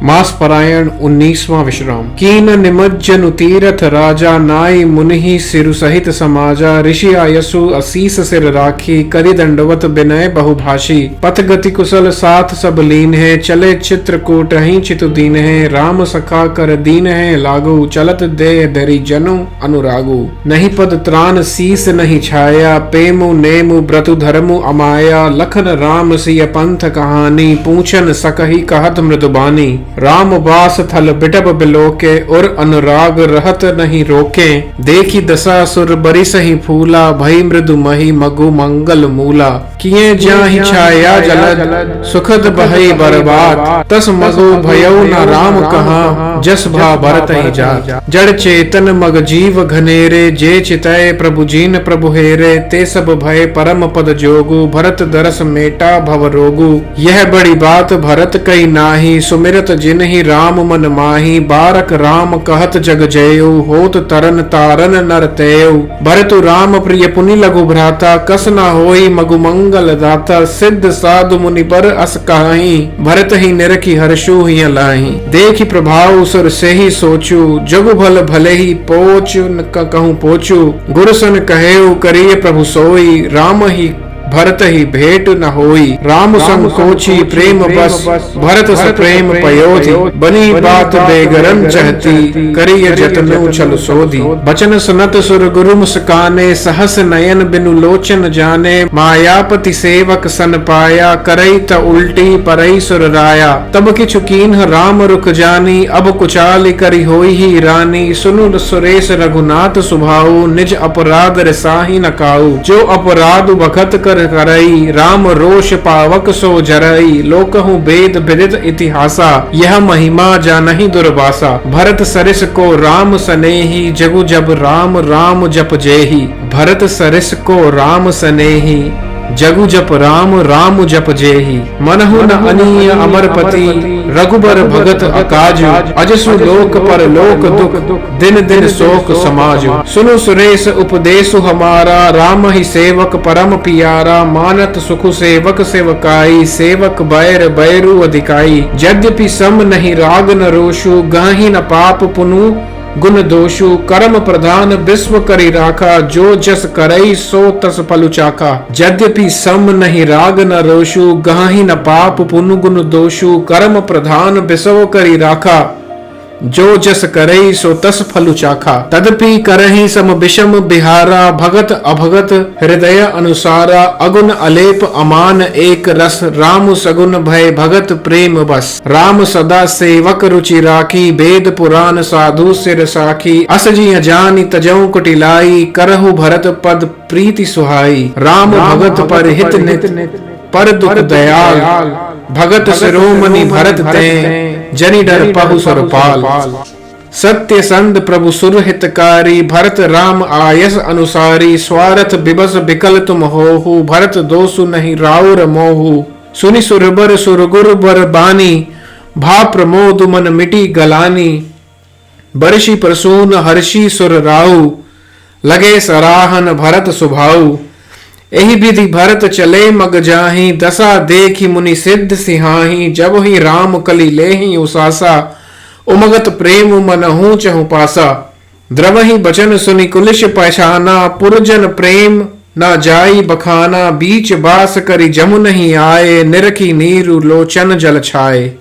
मास परायण 19वां विश्राम। कीन निमज्जनु तीरथ राजा नाई मुनि सिरु सहित समाजा। ऋषि आयसु असीस सिर राखी करि दंडवत विनय बहुभाषी। पथ गति कुशल साथ सब लीन है चले चित्रकूट ही चितु दीन है। राम सखा कर दीन है लागू चलत दे धरि जनु अनुरागु। नहीं पद त्राण शीस नहीं छाया पेमु नेमु ब्रतु धर्मु अमाया। लखन राम सिय पंथ कहानी पूछन सकहि कहत मृदुबानी। राम बास थल बिटब बिलोके और अनुराग रहत नहीं रोके। देखी दशा सुर बरिस ही फूला भई मृदु मही मगु मंगल मूला। किए जाहि छाया जलद सुखद बहई बरबात। तस मगु भयउ न राम कहा जस भा भरत ही जा। जड़ चेतन मग जीव घनेरे जे चितय प्रभु जीन प्रभु हेरे। ते सब भय परम पद जोगु भरत दरस मेटा भव रोगु। यह बड़ी बात भरत कही नाही सुमिरत जिन ही राम मन माही। बारक राम कहत जग जयउ होत तरन तारन नर तेयउ। भरतु राम प्रिय पुनि लघु भ्राता कस न होई मगु मंगल दाता। सिद्ध साधु मुनि बर अस कहाही भरत ही निरखी हर्षु ही लाही। देखि प्रभाव सुर से ही सोचू जगु भल भले ही पोच कहूँ पोचू। गुरसन कहेउ करिय प्रभु सोई राम ही भरत ही भेंट न होई। राम संकोची प्रेम बस भरत स प्रेम पयोधि। बनी बात बेगरन चहती करिय जतनु छल सोधी। बचन सुनत सुर गुरु मुस्काने सहस नयन बिनु लोचन जाने। मायापति सेवक सन पाया करई त उल्टी परई सुर राया। तब किछु कीन्ह राम रुक जानी अब कुचाल करी होई ही रानी। सुनु सुरेश रघुनाथ सुभाऊ निज अपराध रिसाही न काऊ। जो अपराध बखत कर करई राम रोष पावक सो जरई। लोकहु वेद विदित इतिहासा यह महिमा जानहि दुर्वासा। भरत सरिस को राम सनेही जगु जब राम राम जप जेही। भरत सरिस को राम सनेही जगु जप राम राम जप जेही। मनहु न अनीय अमरपति रघुबर भगत अकाजु। अजसु लोक पर लोक दुख दिन दिन शोक समाजु। सुनु सुरेश उपदेशु हमारा राम ही सेवक परम पियारा। मानत सुख सेवक सेवकाई सेवक बैर बैरु अधिकाई। यद्यपि सम नहीं राग न रोषु गाहि न पाप पुनु गुण दोषु। कर्म प्रधान विश्व करी राखा जो जस करई सो तस फलु चाखा। यद्यपि सम नहीं राग न रोषु गाहि न पाप पुनु गुण दोषु। कर्म प्रधान विश्व करी राखा जो जस करई सो तस फलु चाखा। तदपि करहि सम विषम बिहारा भगत अभगत हृदय अनुसारा। अगुण अलेप अमान एक रस राम सगुन भय भगत प्रेम बस। राम सदा सेवक रुचि राखी वेद पुराण साधु सिर साखी। अस जिय जानि तजऊ कुटिलाई करहु भरत पद प्रीति सुहाई। राम भगत पर हित नित पर दुख दयाल। भगत शिरोमणि भरत ते जनि डर पहु सरपाल। सत्य संद प्रभु सुर हितकारी भरत राम आयस अनुसारी। स्वार्थ विबस बिकल तुम होहु भरत दोषु नहीं राउर मोहु। सुनि सुरबर सुरगुर बर बानी भा प्रमोद मन मिटी गलानी। बरसी प्रसून हर्षि सुर राउ लगे सराहन भरत सुभाऊ। एहि विधि भरत चले मग जाहि दशा देखि मुनि सिद्ध सिहाहि। जब ही राम कलि लेहि उसासा उमगत प्रेम मनहु चहु पासा। द्रवहि बचन सुनि कुलिश पहचाना पुरजन प्रेम न जाई बखाना। बीच बास करि जमु नहीं आए निरखी नीरु लोचन जल छाए।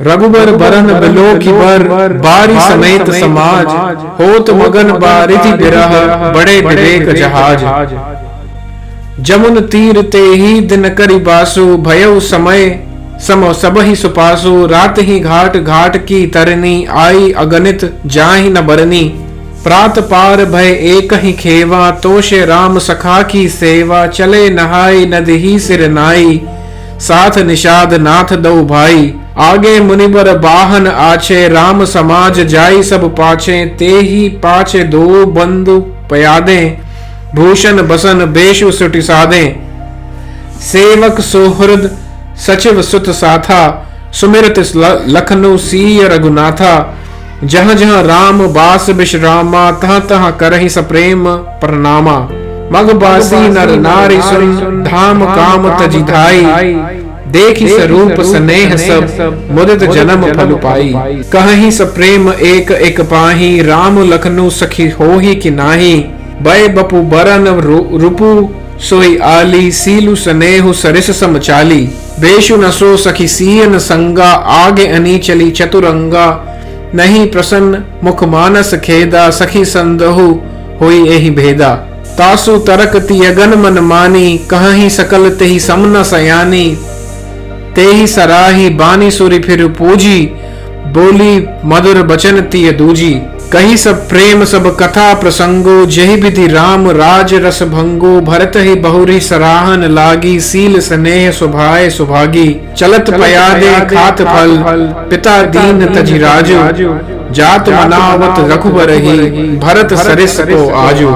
रघुबर बरन बिलोकि बर बारी समेत समाज। होत मगन बारिधि बिरह बड़े विवेक जहाज। जमुन तीर ते ही दिन करि बासु भयउ समय सम सब ही सुपासु। रात ही घाट घाट की तरनी आई अगणित जाहि न बरनी। प्रात पार भय एक ही खेवा तोषे राम सखा की सेवा। चले नहाई नदी ही सिर नाई साथ निषाद नाथ दो भाई। आगे मुनिबर बाहन आछे राम समाज जाई सब पाछे। ते ही पाछे दो बंधु पयादे भूषण बसन बेशु सुटि साधे। सेवक सोहृद सचिव सुत साथा सुमिरत लखनु सीय रघुनाथा। जहाँ जहाँ राम बास विश्रामा तहाँ तहाँ करहि सप्रेम प्रणामा। मग बासी नर नारी सुन धाम काम तजि धाई। देखी स्वरूप स्नेह सब मुदित जन्म फल पाई। कहीं स प्रेम एक एक पाही राम लखनु सखी होहि कि नाही। बय बपु बरन रूपु सोई आली सीलु स्नेहु सरिस समचाली। बेशु नसो सखी सीयन संगा आगे अनी चली चतुरंगा। नहीं प्रसन्न मुख मानस खेदा सखी संदहु होई एहि भेदा। तासु तरक तियगन मन मानी कहीं सकल तेहि समन सयानी। तेहि सराही बानी सुरी फिर पूजी बोली मधुर बचन तिय दूजी। कही सब प्रेम सब कथा प्रसंगो जहि विधि राम राज रस भंगो। भरत ही बहुरी सराहन लागी सील स्नेह सुभाए सुभागी। चलत पयादे खात फल पिता दीन तजि राजो। जात मनावत रघुबर ही भरत सरिस को आजो।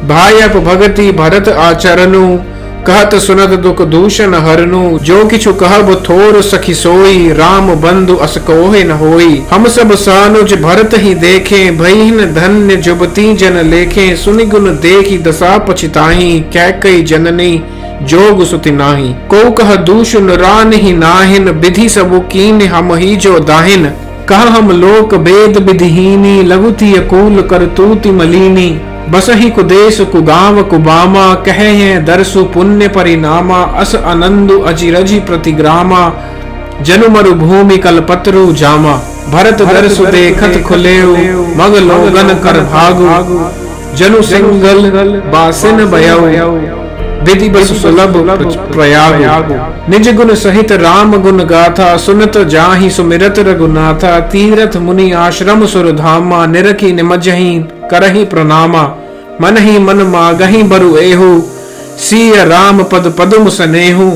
भायप भगति भरत आचरनु कहत सुनत दुख दूषण हरनु। जो किछु कहब थोर सखी सोई राम बंधु अस कोहे न होई। हम सब सानुज भरत ही देखे भईन धन्य जुबती जन लेखे। सुनि गुण देखी दशा पछिताही कैकई जननी जोग सुति नाही। को कह दूषण रान ही नाहिन विधि सबु कीन हम ही जो दाहिन। कह हम लोक वेद विधिहीनी लघुति अकूल करतूति मलीनी। बसहि कुदेश कुगाव कुबामा कहे हैं दरसु पुण्य परिणामा। अस आनंदु अजिरजि प्रतिग्रामा जनु मरु भूमि कलपत्रु जामा। भरत दरसु देखत खुलेउ मग लोगन कर भागु। जनु सिंगल बासिन बयउ विधि बस सुलभ प्रयाग। निज गुण सहित राम गुण गाथा सुनत जाहि सुमिरत रघुनाथा। तीरथ मुनि आश्रम सुरधामा निरखी निमज्जहि करहि प्रणामा। मन ही मन मागहि बरु एहु सिय राम पद पदुम सनेहु।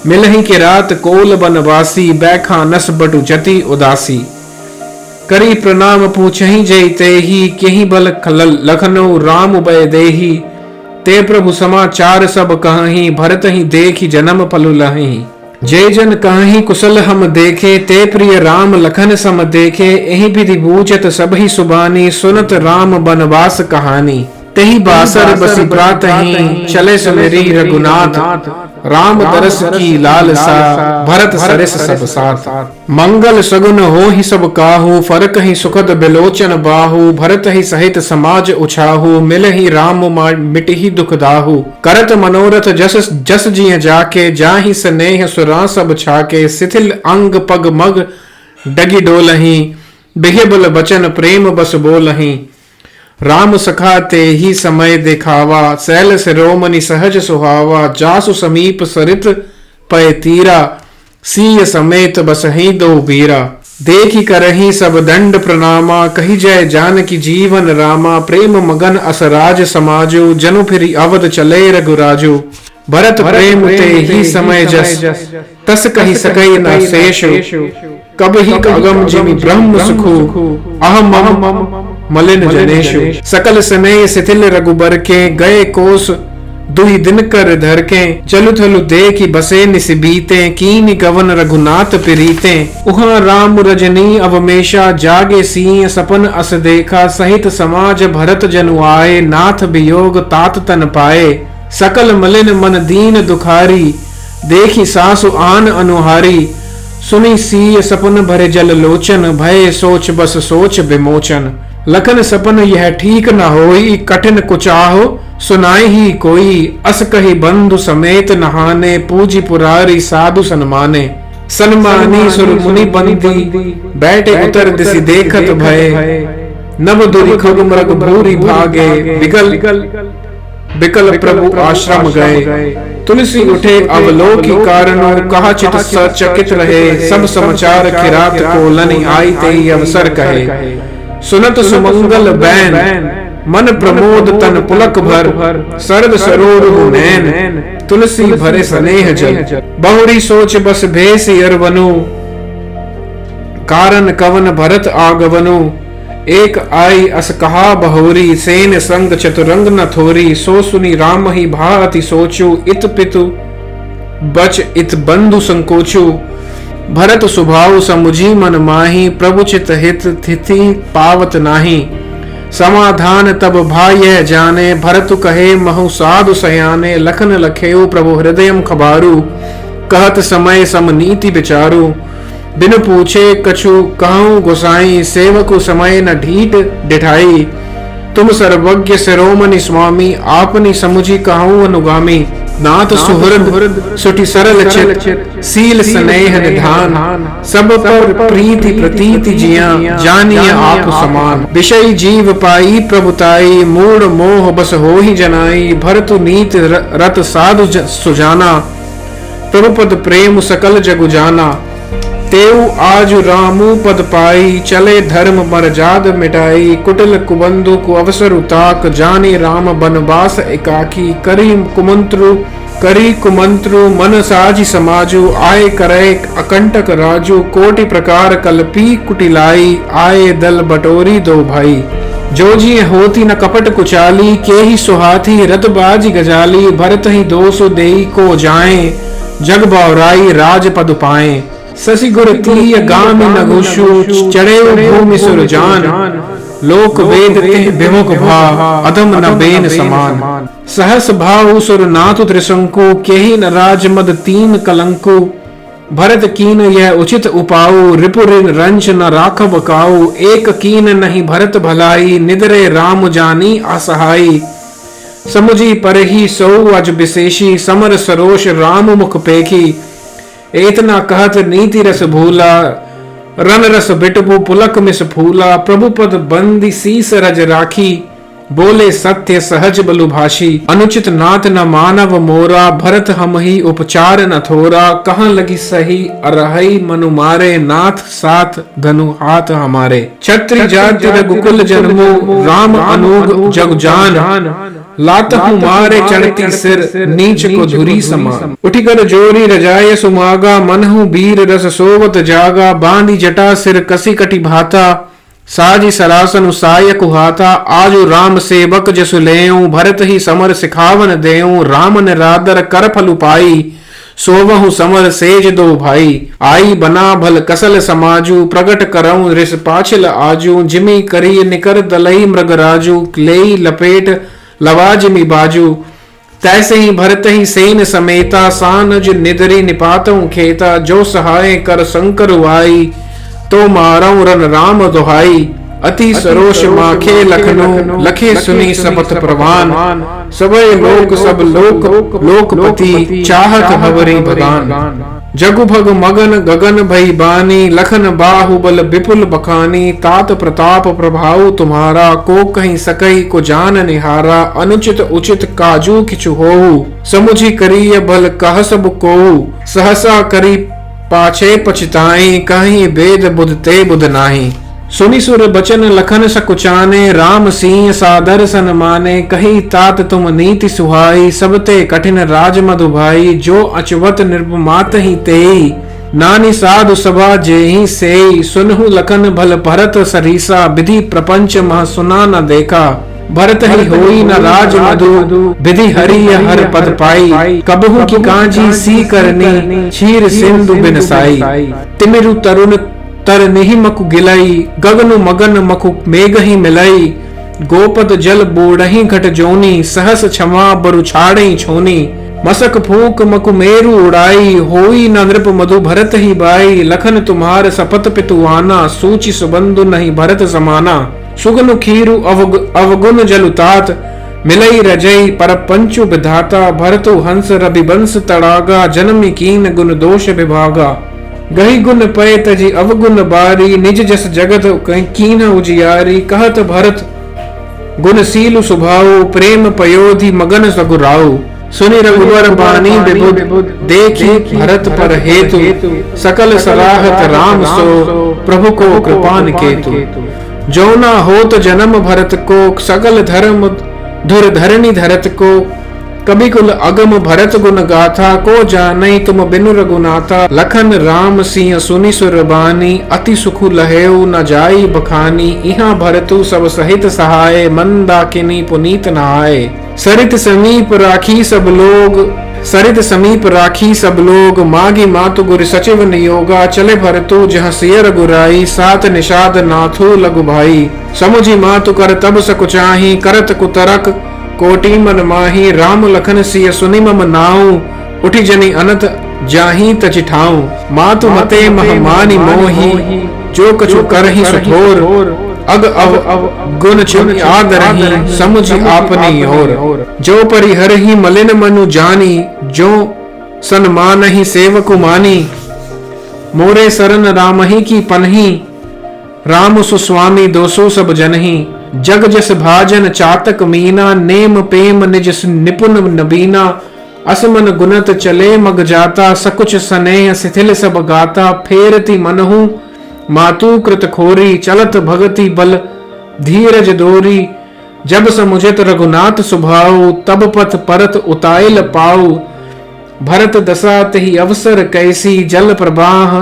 मिलहि के रात कोल बनवासी बैखा नस बटु जति उदासी। करी प्रणाम पूछहि जय तेहि केहि बल लखनऊ राम उबय देहि। ते प्रभु समाचार सब कहहि भरत ही देखी जन्म पलु लहि। जय जन कहहि कुशल हम देखे ते प्रिय राम लखन सम देखे। एहि विधि बूझत सबहि सुबानी सुनत राम बनवास कहानी। तेहि बासर बसी प्रातहि चले सुमेरी रघुनाथ। राम दरस की लालसा भरत सरिस सब साथ। मंगल सगुन हो ही सब काहू फरक ही सुखद बिलोचन बाहू। भरत ही सहित समाज उछाहू मिल ही राम मिट ही दुख दाहू। करत मनोरथ जस जस जिय जाके जाहि स्नेह सुरा सब छाके। शिथिल अंग पग मग डगी डोलही बिहिबल बचन प्रेम बस बोलही। राम सखा ते ही समय दिखावा सैल सिरोमणि सहज सुहावा। जासु समीप सरित पय तीरा सीय समेत बसहि दो बीरा। देखी करही सब दंड प्रणामा कही जय जानकी जीवन रामा। प्रेम मगन असराज समाजो जनु फिरी अवध चले रघुराजो। भरत प्रेम ते ही समय जस तस कही सकई न शेषो। कब ही अगम जिमि ब्रह्म सुखु अहम मम मलिन जनेशु। सकल स्नेह शिथिल रघुबर के गए कोस दुहि दिन कर धर के। चलु थलु देखी बसे निसिबीते कीन गवन रघुनाथ प्रीते। उहाँ राम रजनी अवमेशा जागे सिंह सपन अस देखा। सहित समाज भरत जनु आए नाथ वियोग तात तन पाए। सकल मलिन मन दीन दुखारी देखी सासु आन अनुहारी। सुनी सीय सपन भरे जल लोचन भय सोच बस सोच विमोचन। लखन सपन यह ठीक न होई कठिन कुचाहो सुनाई ही कोई। अस कही बंधु समेत नहाने पूजी पुरारी साधु सन्माने। सन्मानी सुर मुनि बंदी बैठे उतर दिसि देखत भय। नव दुरि खग मृग भूरी भागे बिकल प्रभु आश्रम गए। तुलसी उठे अवलोकी कारणो कहा चित सचकित रहे। सब समाचार किरात को लनि आई तेई अवसर कहे। सुनत सुमंगल बैन मन प्रमोद तन पुलक भर। सरद सरोर नैन तुलसी भरे स्नेह जल। बहुरी सोच बस भेष अरवनु कारण कवन भरत आगवनु। एक आई अस कहा बहुरी सेन संग चतुरंग न थोरी। सो सुनी राम ही भाति सोचु इत पितु बच इत बंधु संकोचु। भरत सुभाव समुझी मन माही प्रभु चित हित तिथि पावत नाही। समाधान तब भाय जाने भरत कहे महु साधु सयाने। लखन लखेऊ प्रभु हृदयम खबारू कहत समय समनीति विचारू। बिन पूछे कछु कहूँ गोसाई, सेवकु समय न ढीठ डिठाई। तुम सर्वज्ञ शिरोमणि स्वामी, आपनी समुझी कहूँ अनुगामी। नाथ सुहृद सुठि सरल चित, सील स्नेह निधान। सब पर प्रीति प्रतीति जिया, जानिए आप समान। विषय जीव पाई प्रभुताई, मूढ़ मोह बस हो ही जनाई। भरतु नीत रत साधु सुजाना, प्रभु पद प्रेम सकल जगु जाना। तेऊ आजु रामू पद पाई, चले धर्म मर्जाद मिटाई। कुटिल कुबंधु को अवसर उताक, जाने राम बनवास एकाकी। करी कुमंत्रु मन साजी समाजु, आए करे अकंटक राजू। कोटि प्रकार कल्पी कुटिलाई, आए दल बटोरी दो भाई। जो जी होती न कपट कुचाली, के ही सुहाथी रत बाजी गजाली। भरत ही दोसो देई को जाए, जग बावराई राज पद पाए। शशि गुर तीय गामी नगुषु, चढ़े भूमि सुर जान। लोक वेद तिह विमुख भा, अधम न बेन समान। सहस भाव सुर नातु त्रिशंकु, केहि न राज मद तीन कलंकु। भरत कीन यह उचित उपाऊ, रिपुरिन रंच न राखव काऊ। एक कीन नहीं भरत भलाई, निदरे राम जानी असहाई। समुझी पर ही सौ अज विशेषी, समर सरोष राम मुख पेखी। एतना कहत नीति रस भूला, रन रस बिटबू पुलक मिस फूला। प्रभु पद बंदी शीस रज राखी, बोले सत्य सहज बलु भाषी। अनुचित नाथ न मानव मोरा, भरत हम ही उपचार न थोरा। कहाँ लगी सही अरहई मनु मारे, नाथ साथ धनु हाथ हमारे। क्षत्रि जाति रघुकुल जन्मो, राम अनूग जग जान। लात मारे चढ़ती सिर, नीच को धुरी समान। उठी कर जोरी रजाय सुमागा, मनहु बीर रस सोवत जागा। बांधी जटा सिर कसी कटि भाता, साजी सरासन साय कुहाता। आजु राम सेवक जसु लेऊं, भरत ही समर सिखावन देऊं। राम ने रादर कर फलु पाई, सोवहु समर सेज दो भाई। आई बना भल कसल समाजू, प्रगट करऊं रिस पाछिल आजू। जिमी करी निकर दलई मृग राजू, लेई लपेट लवाजिमी बाजू। तैसे ही भरत ही सेन समेता, सानज निदरी निपातऊ खेता। जो सहाय कर शंकर वाई, तो मारऊ रन राम दुहाई। अति सरोष माखे लखनऊ, लखे सुनी सपथ प्रवान। सबय लोक सब लोकपति, चाहत हवरी भगान। जगु भग मगन गगन भई बानी, लखन बाहुबल विपुल बखानी। तात प्रताप प्रभाव तुम्हारा, को कहीं सकई को जान निहारा। अनुचित उचित काजू किछु होऊ, समुझी करिय भल कह सब कोऊ। सहसा करी पाछे पछताई, कहीं वेद बुध ते बुध नाही। सुनि सुर बचन लखन सकुचाने, राम सिंह सादर सन माने। कही तात तुम नीति सुहाई, सबते कठिन राज मधु भाई। जो अचवत निर्मात ही तेई, नानी साधु सभा जेहि सेई। सुनहु लखन भल भरत सरीसा, विधि प्रपंच मह सुना न देखा। भरत ही होई न राज मधु, विधि हरि हर पद पाई। कबहु की कांजी सी करनी, क्षीर सिंधु बिन साई। तिमिरु तरुण तर निहि मकु गिलाई, गगनु मगन मकु मेघ ही मिलाई। गोपद जल बोड़ही घट जोनी, सहस क्षमा बरु छाड़ई छोनी। मसक फूक मकु मेरु उड़ाई, होई न नृप मधु भरत ही बाई। लखन तुम्हार सपत पितुआना, सूचि सुबंधु नहीं भरत समाना। सुगनु खीरु अवगुण जलुतात, मिलई रजई पर पंचु विधाता। भरतु हंस रविवंश तड़ागा, जन्मि कीन गुण दोष विभागा। गही गुण पय तजी अवगुण बारी, निज जस जगत कीन उजियारी। कहत भरत गुणशील स्वभाव, प्रेम पयोधि मगन सगुराऊ। सुनि रघुवर बानी विबुध, देखी भरत पर हेतु। सकल सराहत राम सो, प्रभु को कृपान केतु। जो ना होत जन्म भरत को, सकल धर्म धुर धरणी धरत को। कभी कुल अगम भरत गुण गाथा, को जानई तुम बिनु रघुनाथा। लखन राम सिंह सुनि सुर बानी, अति सुखु लहेऊ न जाई बखानी। इहाँ भरतु सब सहित सहाय, मंदाकिनी पुनीत नहाय। सरित समीप राखी सब लोग, मागी मातु गुर सचिव नियोगा। चले भरतु जहाँ सिय रघुराई, सात निषाद नाथु लघु भाई। समुझी मातु कर तब सकुचाही, करत कुतरक कोटि मन माही। राम लखन सिय सुनि मम नाऊ, उठी जनी अनत जाही तचिठाऊं, मातु मते महमानी मोही, जो कछु करहि सुथोर, अग अव गुण छुन आदरहि, समुझ आपनी ओर। जो परिहरहि मलिन मनु जानी, जो सन्मानहि सेवकु मानी, मोरे सरन रामहि की पनहि, राम सुस्वामी दोसो सब जनहि। जग जस भाजन चातक मीना, नेम पेम निज निपुण नबीना, असमन गुणत चले मग जाता, सकुच स्नेह शिथिल सब गाता। फेरती मनहु मातु कृत खोरी, चलत भगति बल धीरज दोरी। जब समुझत रघुनाथ सुभाऊ, तब पथ परत उताइल पाऊ। भरत दशा तहि अवसर कैसी, जल प्रवाह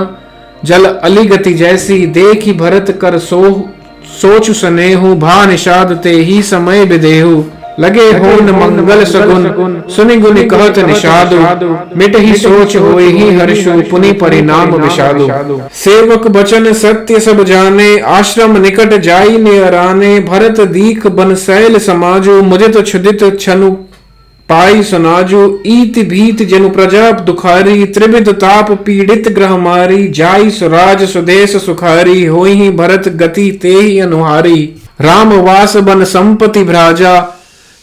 जल अलिगति जैसी। देखी भरत कर सोचु सनेहु, भा निषाद ते ही समय विदेहु। लगे होन मंगल सगुन, सुनि गुनि कहत निषादु। मिट ही सोच होए ही हर्षु, पुनि परिणाम विषादु। सेवक बचन सत्य सब जाने, आश्रम निकट जाई नियराने। भरत दीख बन शैल समाजु, मुदित क्षुदित छनु पाई सुनाजु। ईत भीत जनु प्रजा दुखारी, त्रिविध ताप पीड़ित ग्रह मारी। जाई सुराज सुदेश सुखारी, होई ही भरत गति तेहि अनुहारी। राम वास बन संपति भ्राजा,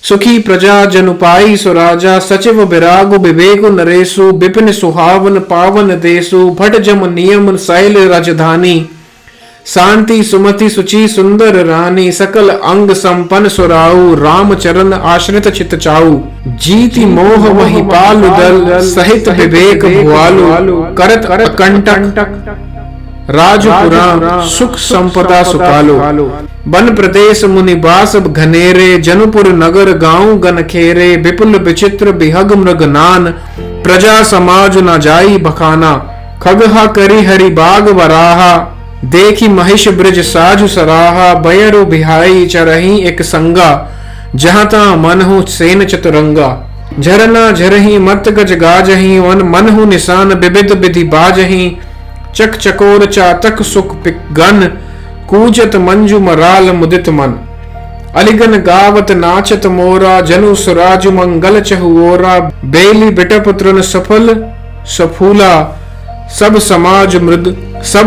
सुखी प्रजा जनु पाई सुराजा। सचिव विरागु विवेकु नरेशु, विपिन सुहावन पावन देशु। भट जम नियम शैल राजधानी, शांति सुमति सुचि सुंदर रानी। सकल अंग संपन्न सुराऊ, राम चरण आश्रित चित चाऊ। जीति मोह वही पालु दल, सहित विवेक भुआलु। करत अकंटक राजपुरा, सुख संपदा सुपालो। वन प्रदेश मुनिवास घनेरे, जनुपुर नगर गांव गन खेरे। विपुल विचित्र बिहग मृग नान, प्रजा समाज न जाई बखाना। खगहा करी हरि बाग वराहा, देखी महिष ब्रज साजु सराहा। बयरु बिहाई चरही एक संगा, जहाँ ता मनहु सेन चतुरंगा। झरना झरही मत गज गाजही, वन मनहु निशान विविध विधि बाजही। चक चकोर चातक सुख पिगन, कूजत मंजु मराल मुदित मन। अलिगन गावत नाचत मोरा, जनु सुराजु मंगल चहुओरा। बेली बिटप तृण सफल सफूला, सब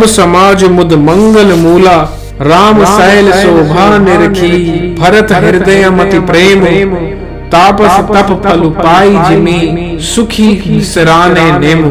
समाज मुद मंगल मूला। राम सैल शोभा निरखी, भरत हृदय मति प्रेम। तापस तप फल पाई जिमी, सुखी सराने नेम।